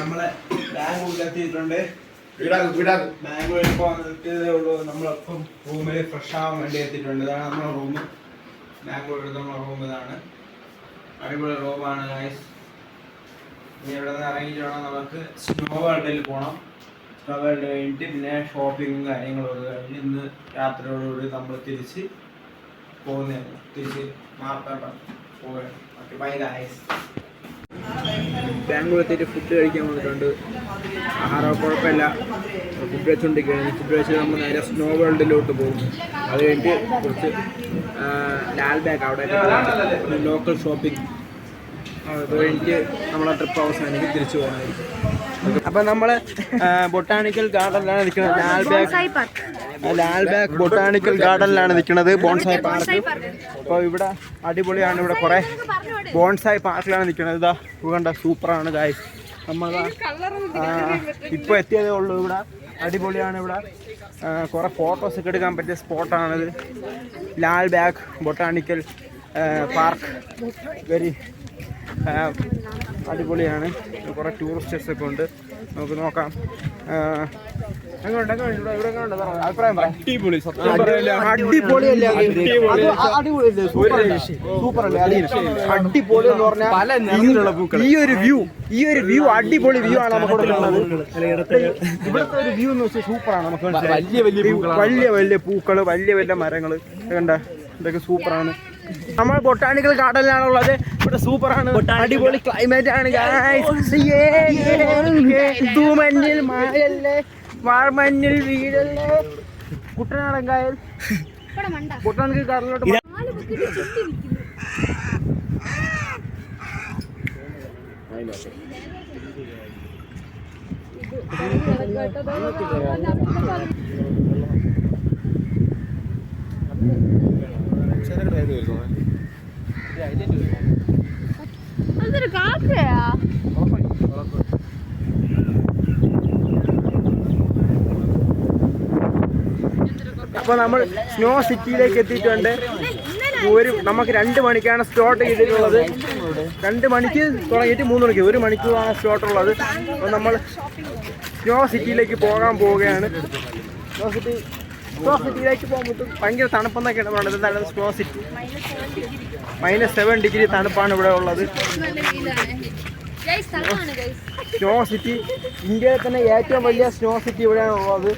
നമ്മളെ ബാംഗ്ലൂരിൽ എത്തിയിട്ടുണ്ട്. ബാംഗ്ലൂരിൽ ഇപ്പോൾ എത്തിയതേ ഉള്ളൂ. നമ്മളിപ്പം റൂമിൽ ഫ്രഷ് ആവാൻ വേണ്ടി എത്തിയിട്ടുണ്ട്. ഇതാണ് നമ്മുടെ റൂം. ബാംഗ്ലൂരിൽ നമ്മുടെ റൂം ഇതാണ്. അടിപൊളി റൂമാണ് ഗൈസ്. ഇനി ഇവിടെ നിന്ന് ഇറങ്ങിയിട്ട് വേണം നമുക്ക് സ്നോ വേൾഡിൽ പോകണം. സ്നോ വേൾഡ് കഴിഞ്ഞിട്ട് പിന്നെ ഷോപ്പിങ്ങും കാര്യങ്ങളൊക്കെ കഴിഞ്ഞ് ഇന്ന് രാത്രിയോടുകൂടി നമ്മൾ തിരിച്ച് പോകുന്നതാണ്. തിരിച്ച് മാർത്താണ്ട പോവുകയാണ്. Okay bye guys. ബാംഗ്ലൂർ എത്തിയിട്ട് ഫുഡ് കഴിക്കാൻ വന്നിട്ടുണ്ട്. ആഹാരം കുഴപ്പമില്ല. ഫുഡ് വെച്ചുകൊണ്ടിരിക്കുകയാണ്. ഫുഡ് വെച്ച് നമ്മൾ നേരെ സ്നോ വേൾഡിലോട്ട് പോകും. അത് കഴിഞ്ഞിട്ട് കുറച്ച് ലാൽബാഗ് അവിടെ ലോക്കൽ ഷോപ്പിംഗ് അത് കഴിഞ്ഞിട്ട് നമ്മളെ ട്രിപ്പ് അവസാനിക്ക് തിരിച്ചു പോകാനായിരിക്കും. അപ്പം നമ്മൾ ബൊട്ടാണിക്കൽ ഗാർഡനിലാണ് നിൽക്കുന്നത്. ലാൽബാഗ് ബൊട്ടാണിക്കൽ ഗാർഡനിലാണ് നിൽക്കുന്നത്. Bonsai park. അപ്പോൾ ഇവിടെ അടിപൊളിയാണ്. ഇവിടെ കുറേ ബോൺസായി പാർക്കിലാണ് നിൽക്കുന്നത്. ഇതാ കണ്ട സൂപ്പറാണ് ഗായ്സ്. നമ്മൾ ഇപ്പോൾ എത്തിയതേ ഉള്ളൂ. ഇവിടെ അടിപൊളിയാണ്. ഇവിടെ കുറേ ഫോട്ടോസൊക്കെ എടുക്കാൻ പറ്റിയ സ്പോട്ടാണിത്. ലാൽബാഗ് ബൊട്ടാണിക്കൽ പാർക്ക് വെരി അടിപൊളിയാണ്. കുറേ ടൂറിസ്റ്റേഴ്സൊക്കെ ഉണ്ട്. നമുക്ക് നോക്കാം. അഭിപ്രായം പറയാം. അടിപൊളിയല്ലേ? സൂപ്പറല്ലേ? അടിപൊളി എന്ന് പറഞ്ഞാൽ ഈ ഒരു വ്യൂ അടിപൊളി വ്യൂ ആണ് നമുക്ക് കൊടുക്കുന്നത്. ഇവിടുത്തെ ഒരു വ്യൂ എന്ന് വെച്ചാൽ സൂപ്പറാണ്. നമുക്ക് വലിയ വലിയ പൂക്കള്, വലിയ വലിയ മരങ്ങള് കണ്ട ഇതൊക്കെ സൂപ്പറാണ്. നമ്മൾ ബൊട്ടാണിക്കൽ ഗാർഡനിലാണുള്ളത്. ഇവിടെ സൂപ്പറാണ്. അടിപൊളി ക്ലൈമറ്റ് ആണ്. തൂമഞ്ഞിൽ മഴയല്ലേ, വാഴമഞ്ഞിൽ വീടല്ലേ. കുട്ടനാടൻ കായൽ ബൊട്ടാണിക്കൽ ഗാർഡനിലോട്ട് അതൊരു കാക്കയാ. അപ്പോൾ നമ്മൾ സ്നോ സിറ്റിയിലേക്ക് എത്തിയിട്ടുണ്ട്. നമുക്ക് 2 മണിക്കാണ് സ്റ്റാർട്ട് ചെയ്തിട്ടുള്ളത്. 2 മണിക്ക് തുടങ്ങിയിട്ട് 3 മണിക്ക് 1 മണിക്കൂറാണ് സ്റ്റാർട്ട് ഉള്ളത്. അപ്പോൾ നമ്മൾ സ്നോ സിറ്റിയിലേക്ക് പോകാൻ പോവുകയാണ്. സ്നോ സിറ്റിയിലേക്ക് പോകുമ്പോൾ ഭയങ്കര തണുപ്പെന്നൊക്കെയാണ് പറയുന്നത്. എന്താണ് സ്നോ സിറ്റി? -7 ഡിഗ്രി തണുപ്പാണ് ഇവിടെ ഉള്ളത്. സ്നോ സിറ്റി ഇന്ത്യയിലെ തന്നെ ഏറ്റവും വലിയ സ്നോ സിറ്റി ഇവിടെയാണ് ഉള്ളത്.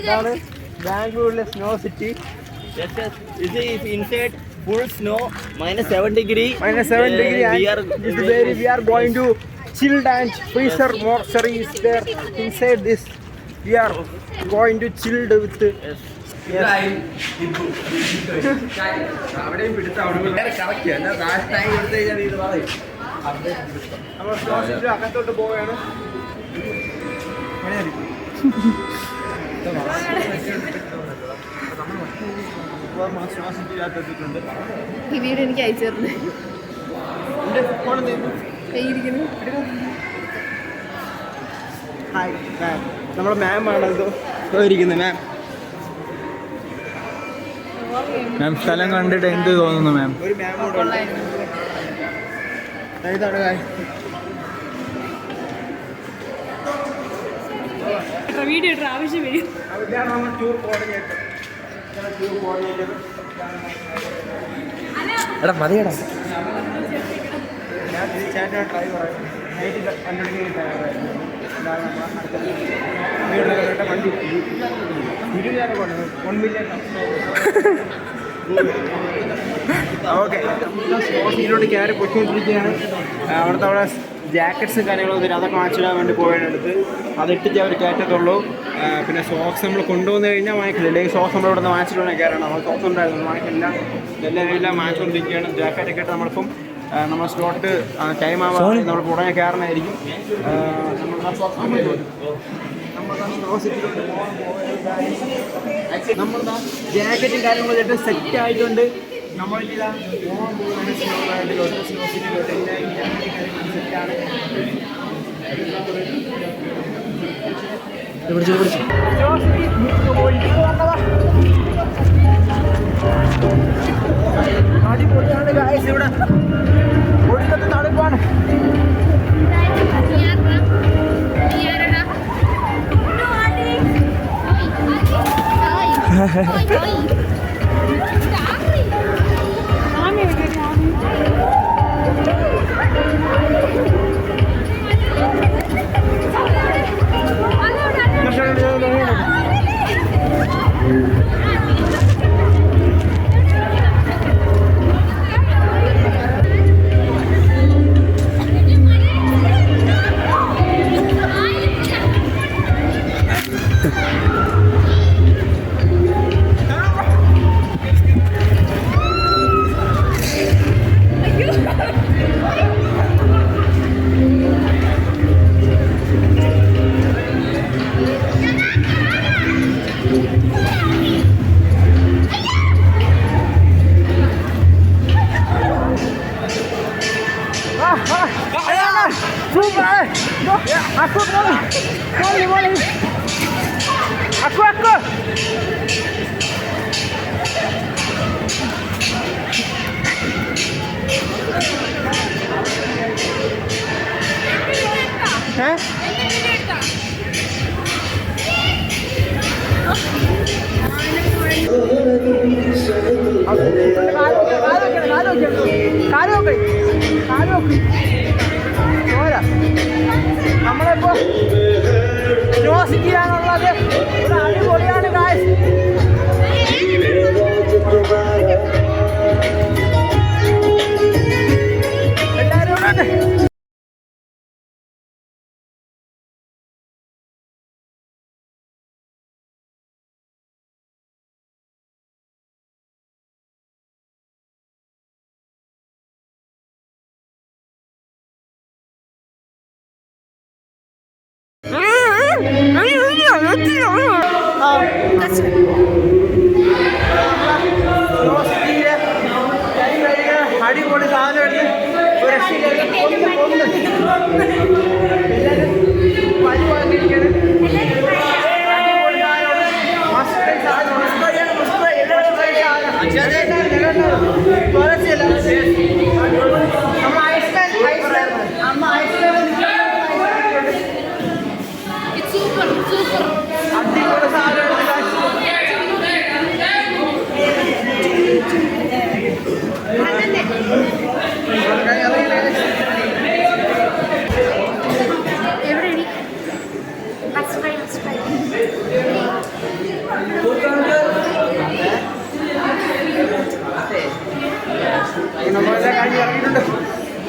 ഇതാണ് ബാംഗ്ലൂരിലെ snow city. Full snow, -7 degree. And we are going to chilled and freezer mortuary is there inside this. We are going to chilled with അകത്തോട്ട് പോവുകയാണ്. ഈ വീഡിയോ എനിക്ക് അയച്ചു തരുന്നു. ഹായ് മാം, നമ്മുടെ മാം ആണ് ഇരിക്കുന്നത്. മാം സ്ഥലം കണ്ടിട്ട് എന്ത് തോന്നുന്നു മാം? ഒരു മാം ഇതാണ് വീഡിയോ ഇട്ട ആവശ്യം വരും. Tour coordinator. എടാ മതിയടാ. ഞാൻ തീർച്ചയായിട്ടും ട്രൈ പറയാം. നൈറ്റ് കണ്ടുപിടിക്കാൻ തയ്യാറായിരുന്നു. ഇതാണ് വണ്ടി 1 മില്യൺ. ഓക്കെ, ഇതിലോട്ട് കയറി പൊയ്ക്കൊണ്ടിരിക്കുകയാണ്. അവിടെ ജാക്കറ്റ്സും കാര്യങ്ങളൊന്നും തരും. അതൊക്കെ വാങ്ങിച്ചിടാൻ വേണ്ടി പോയതിനടുത്ത് അതിട്ടിട്ട് അവർ കയറ്റത്തുള്ളൂ. പിന്നെ സോക്സ് നമ്മൾ കൊണ്ടുവന്ന് കഴിഞ്ഞാൽ വാങ്ങിക്കില്ല. അല്ലെങ്കിൽ സോക്സ് നമ്മൾ ഇവിടെ നിന്ന് വാങ്ങിച്ചിട്ടുണ്ടെങ്കിൽ കയറണം. നമ്മൾ സോക്സ് ഉണ്ടായിരുന്നു, വാങ്ങിക്കില്ല. എല്ലാം വാങ്ങിച്ചുകൊണ്ടിരിക്കുകയാണ്. ജാക്കറ്റൊക്കെ ഇട്ട് നമ്മളിപ്പം നമ്മൾ സ്ലോട്ട് ടൈം ആവാൻ നമ്മൾ ഉടനെ കയറണമായിരിക്കും. നമ്മൾ ജാക്കറ്റും കാര്യങ്ങളും ഇട്ട് സെറ്റ് ആയിട്ടുണ്ട്. നമ്മളിതാ പോകാൻ പോകുന്നത് സ്നോ വേൾഡിലോട്ട്, സ്നോ സിറ്റിയിലോട്ട്. സെറ്റാണ്. അടിപൊളിയാണ് ഗായ്സ്. ഇവിടെ ഒടുക്കത്തെ തണുപ്പാണ്. നമ്മളിപ്പോ സിറ്റിയിലാണുള്ളത്. ഒരു അടിപൊളിയാണ് ഗായ്സ്. എല്ലാവരും അടിപൊളി സാധനം എടുത്ത് ഒരു അടിപൊളി സാധനം നമ്മളെല്ലാം കഴിഞ്ഞ് ഇറങ്ങിയിട്ടുണ്ട്.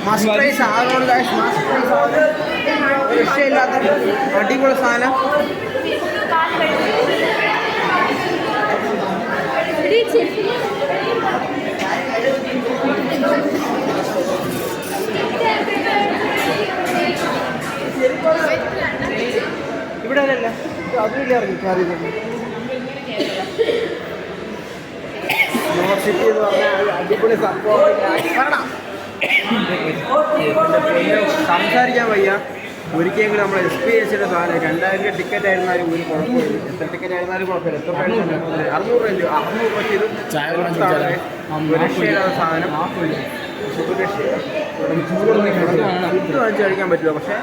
മസ്റ്റ് ട്രൈ സാധനമാണ് ഗൈസ്. മസ്റ്റ് ട്രൈ സാധനം രക്ഷയില്ലാത്ത അടിപൊളി സാധനം. ഇവിടെ അല്ലല്ല അതിലല്ലേ ഇറങ്ങി കയറിയത്. സിറ്റി എന്ന് പറഞ്ഞാൽ അടിപൊളി സംഭവം. സംസാരിക്കാൻ വയ്യ. ഒരിക്കലും നമ്മൾ എക്സ്പീരിയൻസ് ചെയ്ത സാധനം. 2000 ടിക്കറ്റ് ആയിരുന്നാലും ഒരു കുഴപ്പമില്ല. എത്ര ടിക്കറ്റ് ആയിരുന്നാലും കുഴപ്പമില്ല. എത്ര പൈസ 600 രൂപയ്ക്ക് ഇത് രക്ഷയില്ലാത്ത സാധനം. ഫുഡ് വാങ്ങിച്ച് കഴിക്കാൻ പറ്റില്ല. പക്ഷേ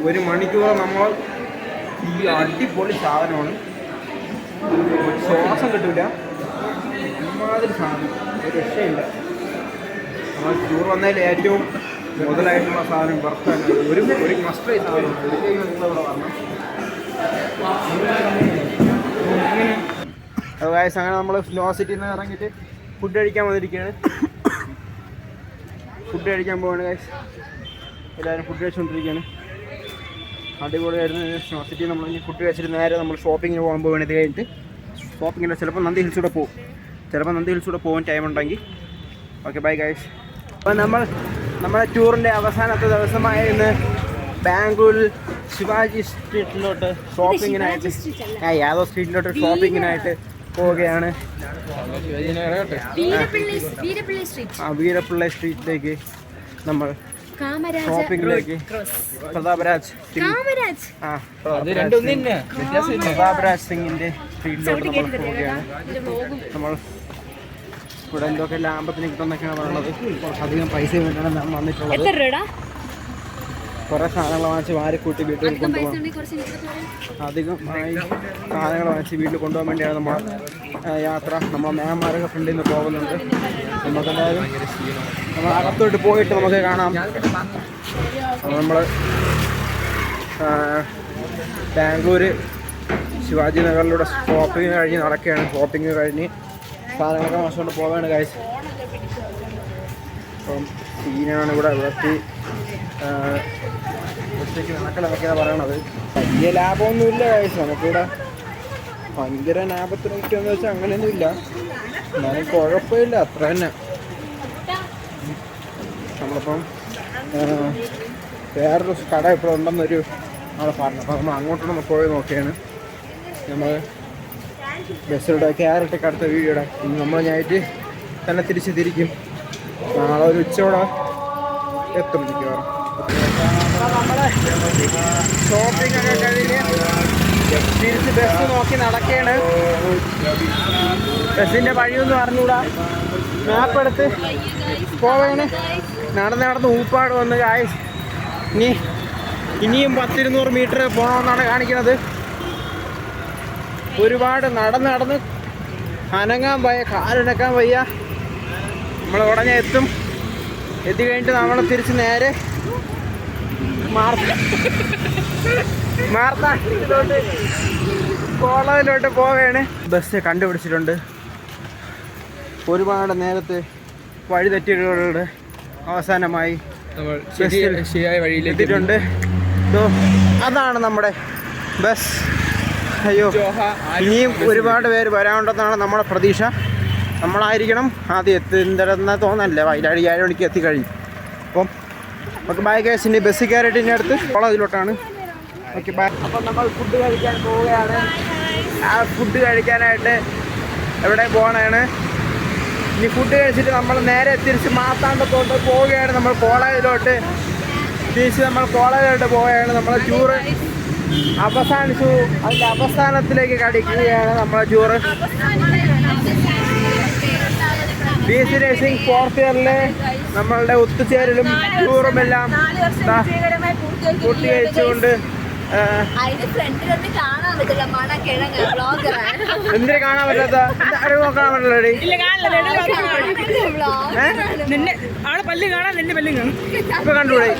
1 മണിക്കൂർ നമ്മൾ ഈ അടിപൊളി സാധനമാണ്. ശ്വാസം കിട്ടില്ല. ഇമാതിരി സാധനം ഒരു രക്ഷയില്ല. നമ്മൾ ടൂർ വന്നതിൽ ഏറ്റവും മുതലായിട്ടുള്ള സാധനം വർത്താണ്. ഒരു മസ്റ്റ് സാധനം. നിങ്ങളിവിടെ വരണം. അത് വയസ്സ് അങ്ങനെ നമ്മൾ സ്നോ സിറ്റിയിൽ നിന്ന് ഇറങ്ങിയിട്ട് ഫുഡ് കഴിക്കാൻ വന്നിരിക്കുകയാണ്. ഫുഡ് കഴിക്കാൻ പോവാണ് ഗൈസ്. എല്ലാവരും ഫുഡ് കഴിച്ചുകൊണ്ടിരിക്കുകയാണ്. അടിപൊളിയായിരുന്നു സ്നോ സിറ്റി. നമ്മൾ ഇനി ഫുഡ് കഴിച്ചിട്ട് നേരെ നമ്മൾ ഷോപ്പിങ്ങിന് പോകാൻ പോവുകയാണ്. ഇത് കഴിഞ്ഞിട്ട് ഷോപ്പിങ്ങിന് ചിലപ്പോൾ നന്ദി ഹിൽസൂടെ പോകും. ചിലപ്പോൾ നന്ദി ഹിൽസൂടെ പോകാൻ ടൈം ഉണ്ടെങ്കിൽ. Okay bye guys. അപ്പോൾ നമ്മുടെ ടൂറിൻ്റെ അവസാനത്തെ ദിവസമായ ഇന്ന് ബാംഗ്ലൂരിൽ ശിവാജി സ്ട്രീറ്റിലോട്ട് ഷോപ്പിങ്ങിനായിട്ട് യാദവ് സ്ട്രീറ്റിലോട്ട് ഷോപ്പിങ്ങിനായിട്ട് പോവുകയാണ്. വീരപ്പിള്ളി സ്ട്രീറ്റിലേക്ക് നമ്മൾ ഷോപ്പിങ്ങിലേക്ക് പ്രതാപരാജ് സിംഗിൻ്റെ സ്ട്രീറ്റിലോട്ട് നമ്മൾ പോവുകയാണ്. നമ്മൾ ഇവിടെ എന്തൊക്കെ ലാഭത്തിന് കിട്ടുന്നൊക്കെയാണ് പറയുന്നത്. കുറച്ചധികം പൈസ വേണ്ടിയാണ് നാം വന്നിട്ടുള്ളത്. കുറേ സാധനങ്ങൾ വാങ്ങിച്ച് വാരിക്കൂട്ടി വീട്ടിൽ കൊണ്ടുപോകാം. അധികമായി സാധനങ്ങൾ വാങ്ങിച്ച് വീട്ടിൽ കൊണ്ടുപോകാൻ വേണ്ടിയാണ് നമ്മൾ യാത്ര. നമ്മൾ മേമാരൊക്കെ ഫ്രണ്ടിൽ നിന്ന് പോകുന്നുണ്ട്. നമുക്കെന്തായാലും നമ്മൾ അകത്തോട്ട് പോയിട്ട് നമുക്ക് കാണാം. നമ്മൾ ബാംഗ്ലൂർ ശിവാജി നഗറിലൂടെ ഷോപ്പിംഗ് കഴിഞ്ഞ് നടക്കുകയാണ്. ഷോപ്പിംഗ് കഴിഞ്ഞ് സാധനങ്ങളൊക്കെ വാങ്ങിച്ചുകൊണ്ട് പോവുകയാണ് ഗൈസ്. അപ്പം സീനാണ് ഇവിടെ ഇവിടെത്തി ഉച്ചയ്ക്ക് കണക്കിലൊക്കെയാണ് പറയണത്. വലിയ ലാഭമൊന്നുമില്ല ഗൈസ്. നമുക്കിവിടെ ഭയങ്കര ലാഭത്തിന് കിട്ടുമെന്ന് വെച്ചാൽ അങ്ങനെയൊന്നുമില്ല. എന്നാലും കുഴപ്പമില്ല, അത്ര തന്നെ. നമ്മളിപ്പം വേറൊരു കട ഇപ്പോൾ ഉണ്ടെന്നൊരു ആളെ പറഞ്ഞു. അപ്പോൾ നമ്മൾ അങ്ങോട്ടൊന്ന് പോയി നോക്കിയാണ്. നമ്മൾ ബസ്സിലൂടെ ക്യാരറ്റൊക്കെ അടുത്ത വീഡിയോടെ നമ്മൾ ഞായിട്ട് തന്നെ തിരിക്കും. നാളെ ഒരു ഉച്ചയോടെ എത്തും മിക്കവാറും. നമ്മളെ ഷോപ്പിംഗ് ഒക്കെ കഴിഞ്ഞ് തിരിച്ച് ബസ് നോക്കി നടക്കുകയാണ്. ബസ്സിൻ്റെ വഴിയൊന്നും അറിഞ്ഞൂടാ. മാപ്പ് എടുത്ത് പോവുകയാണ്. നടന്ന് ഊപ്പാട് വന്ന് ഗായ്സ്. ഇനിയും 100-200 മീറ്റർ പോകണമെന്നാണ് കാണിക്കുന്നത്. ഒരുപാട് നടന്ന് അനങ്ങാൻ വയ്യ, കാലനക്കാൻ വയ്യ. നമ്മൾ ഉടനെ എത്തി കഴിഞ്ഞിട്ട് നമ്മൾ തിരിച്ച് നേരെ മാർത്താണ്ടിലോട്ട് കോളേജിലോട്ട് പോവുകയാണ്. ബസ് കണ്ടുപിടിച്ചിട്ടുണ്ട്. ഒരുപാട് നേരത്തെ വഴി തെറ്റുകളുടെ അവസാനമായി ശരിയായ വഴിയിലെത്തിയിട്ടുണ്ട്. അതാണ് നമ്മുടെ ബസ്. അയ്യോ, ഇനിയും ഒരുപാട് പേര് വരാനുണ്ടെന്നാണ് നമ്മുടെ പ്രതീക്ഷ. നമ്മളായിരിക്കണം ആദ്യം എത്തുന്നതെന്ന് തോന്നല്ല. വൈലാടി 7 മണിക്ക് എത്തിക്കഴിയും. അപ്പം നമുക്ക് ബൈ ഗൈസ്. ഇനി ബസ് കയറിയിട്ടിൻ്റെ അടുത്ത് കോളേജിലോട്ടാണ്. Okay bye. അപ്പം നമ്മൾ ഫുഡ് കഴിക്കാൻ പോവുകയാണ്. ആ ഫുഡ് കഴിക്കാനായിട്ട് എവിടെ പോകണതാണ്. ഇനി ഫുഡ് കഴിച്ചിട്ട് നമ്മൾ നേരെ തിരിച്ച് മാത്താണ്ടത്തോട്ട് പോവുകയാണ്. നമ്മൾ കോളേജിലോട്ട് പോവുകയാണ്. നമ്മളെ ടൂറ് അവസാനിച്ചു. അതിൻ്റെ അവസാനത്തിലേക്ക് കടക്കുകയാണ് നമ്മളെ ടൂറ്. BSc നഴ്സിംഗ് 4th ഇയറിലെ നമ്മളുടെ ഒത്തുചേരലും ടൂറും എല്ലാം പൂർത്തീകരിച്ചുകൊണ്ട് എന്തിനു കാണാൻ പറ്റാത്ത അറിവ് നോക്കാൻ പറ്റില്ലടി. ഇപ്പൊ കണ്ടുകൂടെ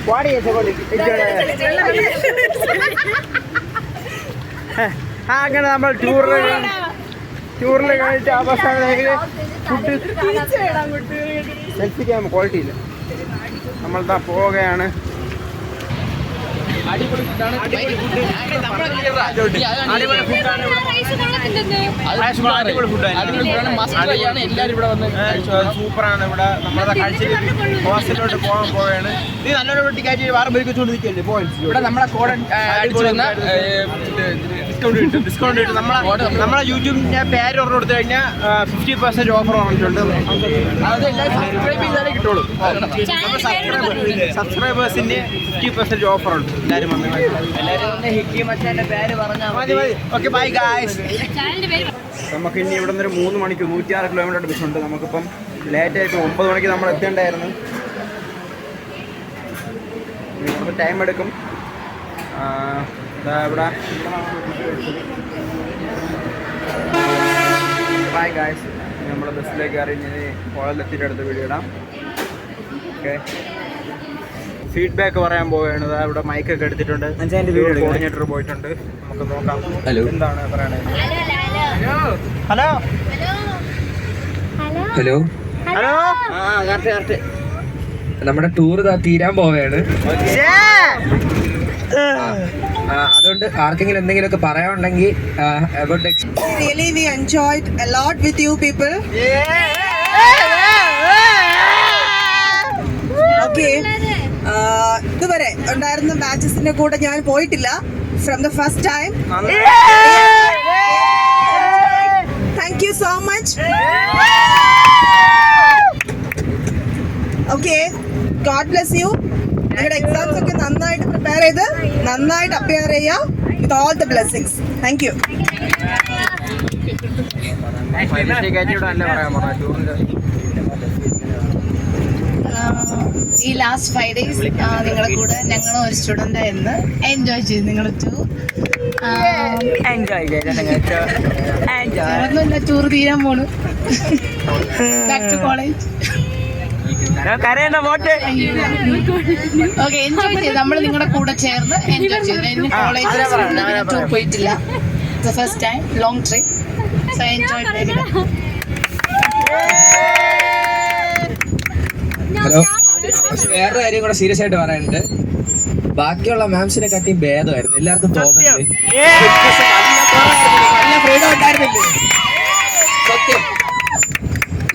വാടി അങ്ങനെ നമ്മൾ ടൂറിൽ കഴിഞ്ഞിട്ട് അവസാനം ഫുഡ് സെൽഫി ക്യാമ ക്വാളിറ്റി ഇല്ല. നമ്മളിതാ പോവുകയാണ്. അടിപൊളി ഫുഡാണ്. സൂപ്പറാണ് ഇവിടെ. നമ്മളത് കഴിച്ചിട്ട് ഹോസ്റ്റലിലോട്ട് പോവുകയാണ്. ഇത് നല്ലൊരു വെട്ടിക്കാറ്റ് വേറെ ബൈക്കൊച്ചുകൊണ്ട് നിൽക്കല്ലേ പോയിന്റ്. ഇവിടെ നമ്മളെ കോഡ് ഡിസ്കൗണ്ട് കിട്ടും. നമ്മളെ യൂട്യൂബിന്റെ പേര് ഓർഡർ കൊടുത്തു കഴിഞ്ഞാൽ 50% ഓഫർ പറഞ്ഞിട്ടുണ്ട്. കിട്ടുള്ളൂ. സബ്സ്ക്രൈബേഴ്സിന്റെ 50% ഓഫർ ഉണ്ട്. എല്ലാവരും വന്ന് ഓക്കെ ബൈ ഗായ്സ്. നമുക്ക് ഇനി ഇവിടെ നിന്നൊരു 3 മണിക്ക് 106 കിലോമീറ്റർ ബസ്സുണ്ട്. നമുക്കിപ്പം ലേറ്റായിട്ട് 9 മണിക്ക് നമ്മൾ എത്തേണ്ടായിരുന്നു. നമുക്ക് ടൈം എടുക്കും. ഇവിടെ ബൈ ഗായ്സ്. നമ്മൾ ബസ്സിലേക്ക് കയറി ഇനി കോളേജിലെത്തിയിട്ട് അടുത്ത വീഡിയോ ഇടാം. ഓക്കെ, ഫീഡ്ബാക്ക് പറയാൻ പോവുകയാണ്. ഇവിടെ മൈക്കൊക്കെ എടുത്തിട്ടുണ്ട്. കോർഡിനേറ്റർ പോയിട്ടുണ്ട്. നമുക്ക് നോക്കാം എന്താണ് പറയണത്. ഹലോ ഹലോ ഹലോ കറക്റ്റ് നമ്മുടെ ടൂർ തീരാൻ പോവുകയാണ്. അതുകൊണ്ട് ആർക്കെങ്കിലും എന്തെങ്കിലുമൊക്കെ പറയാനുണ്ടെങ്കിൽ really we enjoyed a lot with you people. Okay, ഇതുവരെ ഉണ്ടായിരുന്ന ബാച്ചസിന്റെ കൂടെ ഞാൻ പോയിട്ടില്ല. From the first time. Thank you so much. Okay, God bless you. നിങ്ങളുടെ എക്സാംസ് ഒക്കെ നന്നായിട്ട് പ്രിപ്പയർ ചെയ്ത് നന്നായിട്ട് അപ്പിയർ ചെയ്യാം. With all the blessings. Thank you. ഈ ലാസ്റ്റ് 5 days നിങ്ങളുടെ കൂടെ ഞങ്ങളും ഒരു സ്റ്റുഡൻ്റ് ആയിരുന്നു. എൻജോയ് ചെയ്തു നിങ്ങൾ ടു. ഒന്നുമില്ല, ടൂർ തീരാൻ പോണു. Back to college. Okay, enjoy ചെയ്തു. നമ്മൾ നിങ്ങളുടെ കൂടെ ചേർന്ന് എൻജോയ് ചെയ്തു. കോളേജിൽ ടൂർ പോയിട്ടില്ല. First time long trip. So enjoy. Hello. പക്ഷെ വേറൊരു കാര്യം കൂടെ സീരിയസ് ആയിട്ട് പറയാനുണ്ട്. ബാക്കിയുള്ള മാംസിനെ കാട്ടിയും ഭേദമായിരുന്നു എല്ലാവർക്കും തോന്നുന്നത്. സത്യം.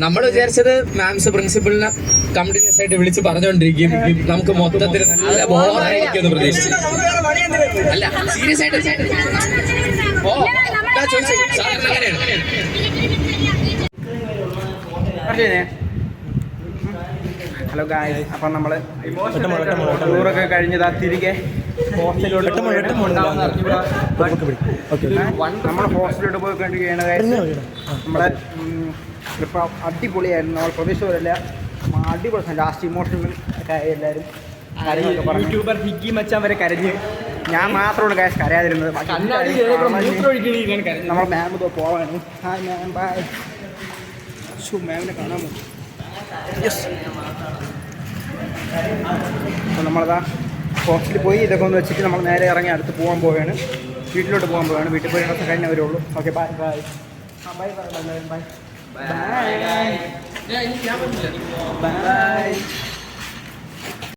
നമ്മൾ വിചാരിച്ചത് മാംസ് പ്രിൻസിപ്പളിനെ കണ്ടിന്യൂസ് ആയിട്ട് വിളിച്ച് പറഞ്ഞുകൊണ്ടിരിക്കും, നമുക്ക് മൊത്തത്തിൽ നല്ല ബോറായിരിക്കും എന്ന് പ്രതീക്ഷിച്ചു. അല്ല, സീരിയസ് ആയിട്ട് ചോദിച്ചു. സാധാരണ അങ്ങനെയാണ്. ഹലോ ഗായ്സ്, അപ്പം നമ്മൾ ടൂറൊക്കെ കഴിഞ്ഞതാ തിരികെ ഹോസ്റ്റലിലോട്ട് നമ്മൾ ഹോസ്റ്റലിലോട്ട് പോയിക്കൊണ്ടിരിക്കുകയാണ് ഗായ്സ്. നമ്മളെ ഇപ്പം അടിപൊളിയായിരുന്നു. നമ്മൾ പ്രതീക്ഷിച്ചതല്ല, അടിപൊളി. ലാസ്റ്റ് ഇമോഷണൽ ഒക്കെ എല്ലാവരും കരഞ്ഞൊക്കെ പറഞ്ഞു. യൂട്യൂബർ ഹിക്കി മച്ചാൻ വരെ കരഞ്ഞ്. ഞാൻ മാത്രമാണ് ഗായ്സ് കരയാതിരുന്നത്. നമ്മൾ മാം ഇതോ പോവാണ്. Hi ma'am, bye. മാമിനെ കാണാമോ? യെസ്. അപ്പോൾ നമ്മളതാ ഹോസ്റ്റലിൽ പോയി ഇതൊക്കെ ഒന്ന് വെച്ചിട്ട് നമ്മൾ നേരെ ഇറങ്ങി അടുത്ത് പോകാൻ പോവുകയാണ്. വീട്ടിലോട്ട് പോകാൻ പോവുകയാണ്. വീട്ടിൽ പോയി ഇടത്ത് കഴിഞ്ഞേ വരുള്ളൂ. Okay, bye bye. Bye bye bye bye bye bye.